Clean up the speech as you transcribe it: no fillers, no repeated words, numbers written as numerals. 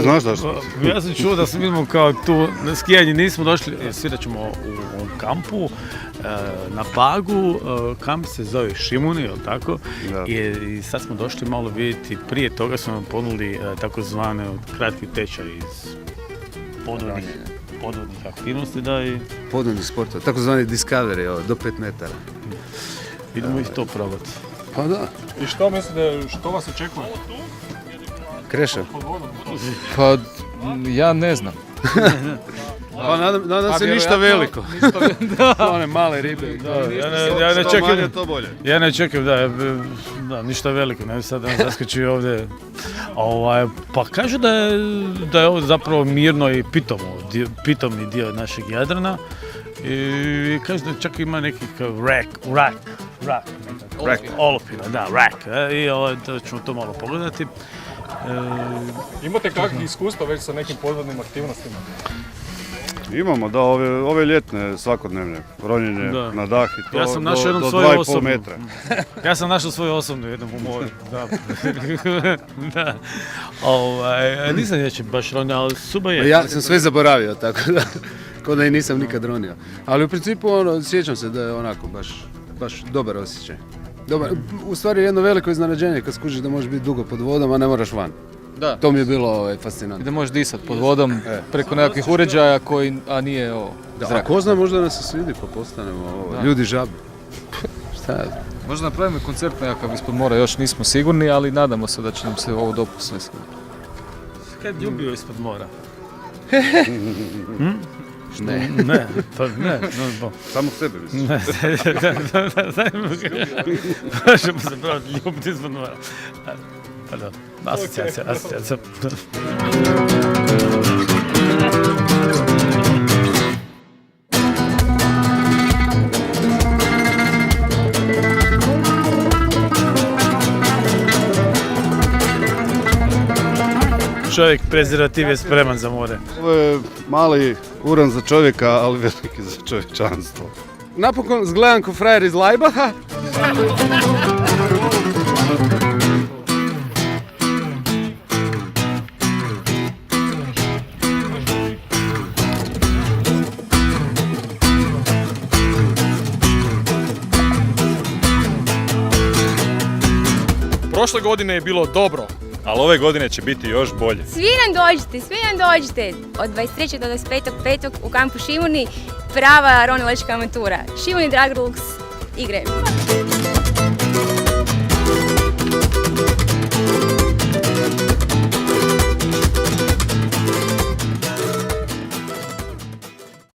znaš zašto? Ja sam čuo da smo imamo kao tu na skijanje, nismo došli, svirat ćemo u kampu, na Pagu, kamp se zove Šimuni, jel tako? Da. I sad smo došli malo vidjeti, prije toga smo nam ponudili takozvane kratki tečaj iz podvodnih aktivnosti, da, i Podvodnih sporta, takozvani Discovery, do 5 metara. idemo i to probati. Pa da, I što mislite, što vas očekuje? Kreša. Pa ja ne znam. Pa nadam se ništa veliko. One male ribe. Ja ne Što čekam, manje, to bolje. ja ne čekam, da, ništa veliko, ne bi sad nam zaskočio ovdje. Pa kažu da je ovo zapravo mirno i pitomni dio našeg Jadrana. I kažu da čak ima neki rak, olupina, da, rak. I da ćemo to malo pogledati. Imate kakvih iskustva već sa nekim podvodnim aktivnostima? Imamo, da, ove ljetne svakodnevne, ronjenje Da. na dah i to Ja sam našao do jednom svoju 2,5 osobnu. metra. Ja sam našao svoju osobnu jednom u moru. Da. Da. Nisam neće baš ronio, ali suba je. Ja sam sve zaboravio, tako da, kao da i nisam nikad ronio. Ali u principu, sjećam se da je onako baš dobar osjećaj. Dobar, u stvari jedno veliko iznenađenje kad skužiš da možeš biti dugo pod vodom, a ne moraš van. Da. To mi je bilo I fascinantno. da možeš disat pod vodom preko nekakvih uređaja a nije A ko zna, možda nas se svidi pa postanemo ljudi žabe. Šta ja znam? Možda napravimo koncert nekakav ispod mora, još nismo sigurni, ali nadamo se da će nam se ovo dopust sve sigurno. Kad ljubio ispod mora? Ne. Ne, pa ne. Samo sebe mislim. Ne, možemo se praviti ljubiti ispod mora. Pa da, asocijacija. Čovjek prezervativ je spreman za more. Ovo je mali uran za čovjeka, ali veliki za čovječanstvo. Napokon zgledam ko frajer iz Lajbaha. Prošle godine je bilo dobro, ali ove godine će biti još bolje. Svi nam dođite od 23. do 25.5. u kampu Šimuni, prava ronilačka avantura. Šimuni Dragrux igre.